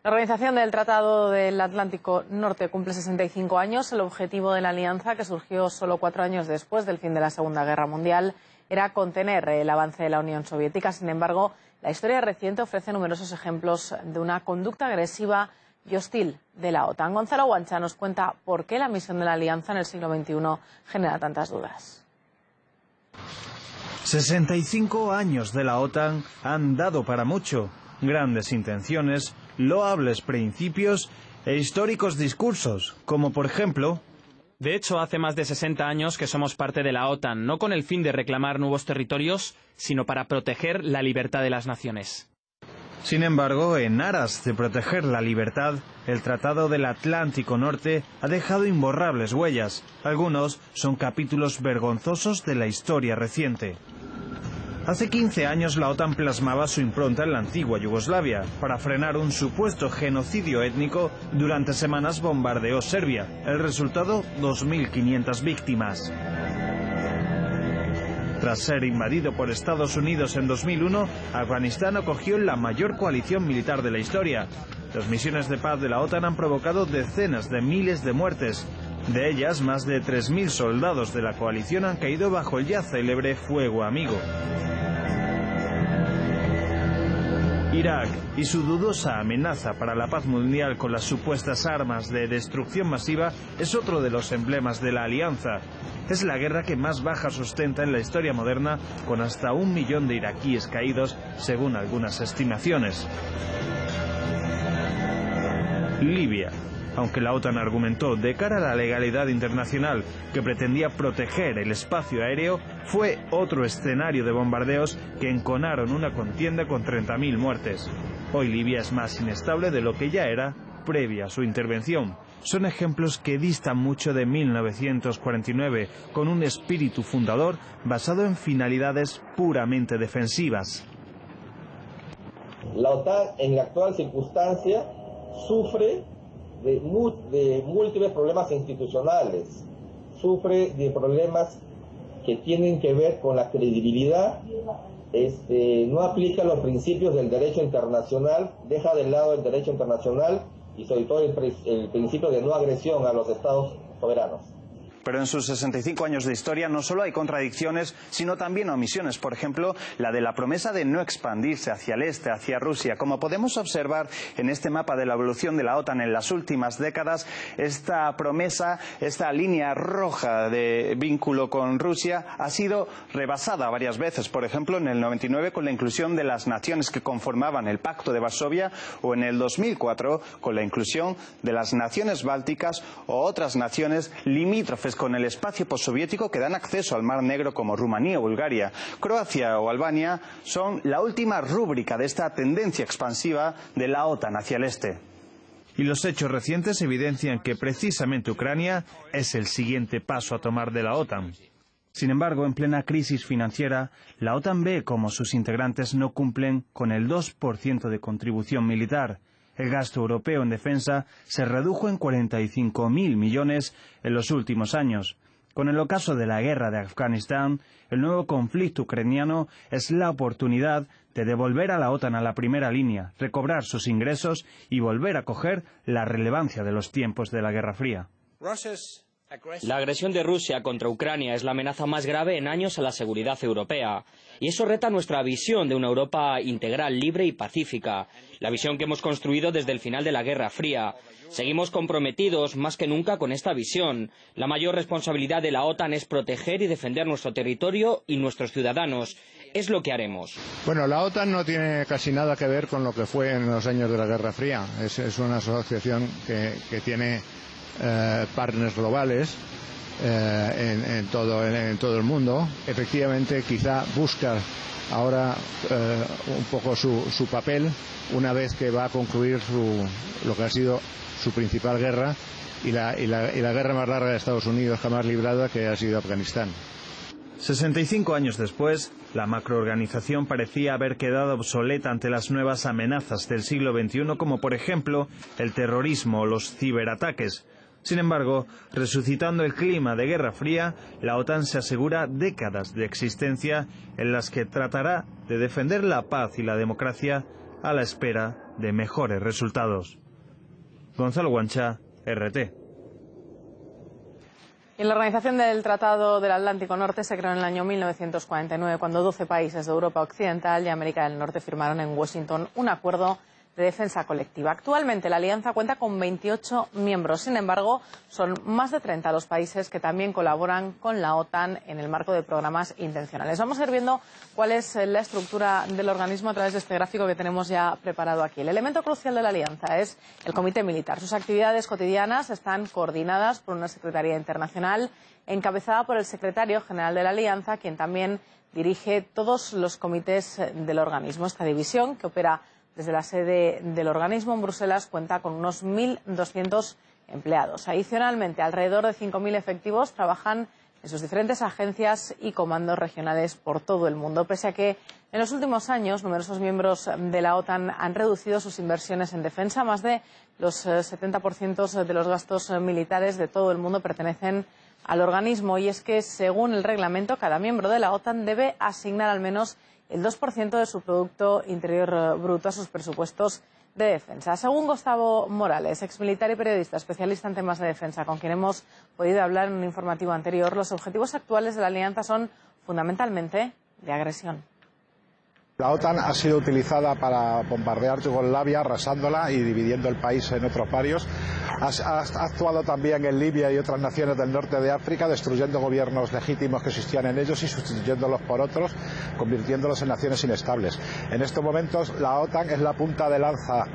La Organización del Tratado del Atlántico Norte cumple 65 años. El objetivo de la alianza, que surgió solo 4 años después del fin de la Segunda Guerra Mundial, era contener el avance de la Unión Soviética. Sin embargo, la historia reciente ofrece numerosos ejemplos de una conducta agresiva y hostil de la OTAN. Gonzalo Guancha nos cuenta por qué la misión de la alianza en el siglo XXI genera tantas dudas. 65 años de la OTAN han dado para mucho. Grandes intenciones, loables principios e históricos discursos, como por ejemplo... De hecho, hace más de 60 años que somos parte de la OTAN, no con el fin de reclamar nuevos territorios, sino para proteger la libertad de las naciones. Sin embargo, en aras de proteger la libertad, el Tratado del Atlántico Norte ha dejado imborrables huellas. Algunos son capítulos vergonzosos de la historia reciente. Hace 15 años la OTAN plasmaba su impronta en la antigua Yugoslavia. Para frenar un supuesto genocidio étnico, durante semanas bombardeó Serbia. El resultado, 2.500 víctimas. Tras ser invadido por Estados Unidos en 2001, Afganistán acogió la mayor coalición militar de la historia. Las misiones de paz de la OTAN han provocado decenas de miles de muertes. De ellas, más de 3.000 soldados de la coalición han caído bajo el ya célebre fuego amigo. Irak y su dudosa amenaza para la paz mundial con las supuestas armas de destrucción masiva es otro de los emblemas de la alianza. Es la guerra que más bajas ostenta en la historia moderna, con hasta 1 millón de iraquíes caídos, según algunas estimaciones. Libia. Aunque la OTAN argumentó de cara a la legalidad internacional que pretendía proteger el espacio aéreo, fue otro escenario de bombardeos que enconaron una contienda con 30.000 muertes. Hoy Libia es más inestable de lo que ya era previa a su intervención. Son ejemplos que distan mucho de 1949, con un espíritu fundador basado en finalidades puramente defensivas. La OTAN en la actual circunstancia sufre de múltiples problemas institucionales, sufre de problemas que tienen que ver con la credibilidad, no aplica los principios del derecho internacional, deja de lado el derecho internacional y sobre todo el principio de no agresión a los estados soberanos. Pero en sus 65 años de historia no solo hay contradicciones, sino también omisiones. Por ejemplo, la de la promesa de no expandirse hacia el este, hacia Rusia. Como podemos observar en este mapa de la evolución de la OTAN en las últimas décadas, esta promesa, esta línea roja de vínculo con Rusia, ha sido rebasada varias veces. Por ejemplo, en el 99 con la inclusión de las naciones que conformaban el Pacto de Varsovia, o en el 2004 con la inclusión de las naciones bálticas o otras naciones limítrofes con el espacio postsoviético que dan acceso al Mar Negro, como Rumanía o Bulgaria. Croacia o Albania son la última rúbrica de esta tendencia expansiva de la OTAN hacia el este. Y los hechos recientes evidencian que precisamente Ucrania es el siguiente paso a tomar de la OTAN. Sin embargo, en plena crisis financiera, la OTAN ve cómo sus integrantes no cumplen con el 2% de contribución militar. El gasto europeo en defensa se redujo en 45.000 millones en los últimos años. Con el ocaso de la guerra de Afganistán, el nuevo conflicto ucraniano es la oportunidad de devolver a la OTAN a la primera línea, recobrar sus ingresos y volver a coger la relevancia de los tiempos de la Guerra Fría. La agresión de Rusia contra Ucrania es la amenaza más grave en años a la seguridad europea. Y eso reta nuestra visión de una Europa integral, libre y pacífica. La visión que hemos construido desde el final de la Guerra Fría. Seguimos comprometidos más que nunca con esta visión. La mayor responsabilidad de la OTAN es proteger y defender nuestro territorio y nuestros ciudadanos. Es lo que haremos. Bueno, la OTAN no tiene casi nada que ver con lo que fue en los años de la Guerra Fría. Es una asociación que tiene partners globales en todo el mundo. Efectivamente, quizá busca ahora un poco su papel una vez que va a concluir lo que ha sido su principal guerra y la guerra más larga de Estados Unidos jamás librada, que ha sido Afganistán. 65 años después, la macroorganización parecía haber quedado obsoleta ante las nuevas amenazas del siglo XXI, como por ejemplo el terrorismo o los ciberataques. Sin embargo, resucitando el clima de Guerra Fría, la OTAN se asegura décadas de existencia en las que tratará de defender la paz y la democracia a la espera de mejores resultados. Gonzalo Guancha, RT. Y la Organización del Tratado del Atlántico Norte se creó en el año 1949, cuando 12 países de Europa Occidental y América del Norte firmaron en Washington un acuerdo de defensa colectiva. Actualmente la alianza cuenta con 28 miembros. Sin embargo, son más de 30 los países que también colaboran con la OTAN en el marco de programas intencionales. Vamos a ir viendo cuál es la estructura del organismo a través de este gráfico que tenemos ya preparado aquí. El elemento crucial de la alianza es el Comité Militar. Sus actividades cotidianas están coordinadas por una Secretaría Internacional encabezada por el Secretario General de la Alianza, quien también dirige todos los comités del organismo. Esta división, que opera desde la sede del organismo en Bruselas, cuenta con unos 1.200 empleados. Adicionalmente, alrededor de 5.000 efectivos trabajan en sus diferentes agencias y comandos regionales por todo el mundo, pese a que en los últimos años numerosos miembros de la OTAN han reducido sus inversiones en defensa. Más de los 70% de los gastos militares de todo el mundo pertenecen al organismo, y es que, según el reglamento, cada miembro de la OTAN debe asignar al menos el 2% de su Producto Interior Bruto a sus presupuestos de defensa. Según Gustavo Morales, exmilitar y periodista especialista en temas de defensa, con quien hemos podido hablar en un informativo anterior, los objetivos actuales de la alianza son fundamentalmente de agresión. La OTAN ha sido utilizada para bombardear Yugoslavia, arrasándola y dividiendo el país en otros varios. Ha actuado también en Libia y otras naciones del norte de África, destruyendo gobiernos legítimos que existían en ellos y sustituyéndolos por otros, convirtiéndolos en naciones inestables. En estos momentos la OTAN es la punta de lanza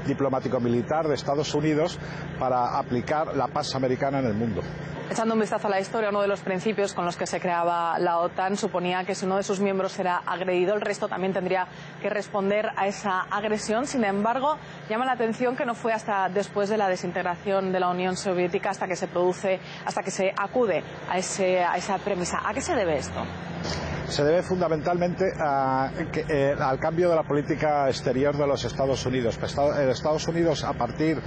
diplomático-militar de Estados Unidos para aplicar la paz americana en el mundo. Echando un vistazo a la historia, uno de los principios con los que se creaba la OTAN suponía que si uno de sus miembros era agredido, el resto también tendría que responder a esa agresión. Sin embargo, llama la atención que no fue hasta después de la desintegración de la Unión Soviética hasta que se acude a esa premisa. ¿A qué se debe esto? Se debe fundamentalmente al cambio de la política exterior de los Estados Unidos. Estados Unidos, a partir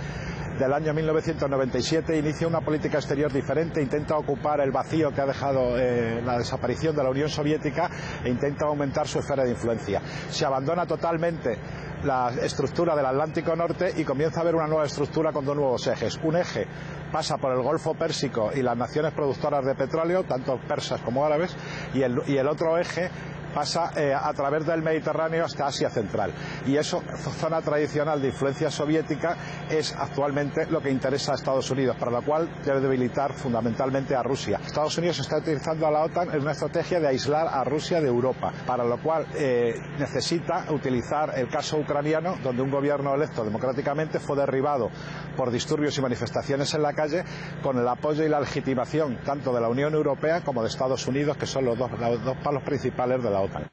del año 1997, inicia una política exterior diferente, intenta ocupar el vacío que ha dejado la desaparición de la Unión Soviética e intenta aumentar su esfera de influencia. Se abandona totalmente la estructura del Atlántico Norte y comienza a haber una nueva estructura con dos nuevos ejes. Un eje pasa por el Golfo Pérsico y las naciones productoras de petróleo, tanto persas como árabes, y el otro eje pasa a través del Mediterráneo hasta Asia Central. Y eso, zona tradicional de influencia soviética, es actualmente lo que interesa a Estados Unidos, para lo cual debe debilitar fundamentalmente a Rusia. Estados Unidos está utilizando a la OTAN en una estrategia de aislar a Rusia de Europa, para lo cual necesita utilizar el caso ucraniano, donde un gobierno electo democráticamente fue derribado por disturbios y manifestaciones en la calle, con el apoyo y la legitimación tanto de la Unión Europea como de Estados Unidos, que son los dos palos principales de la OTAN.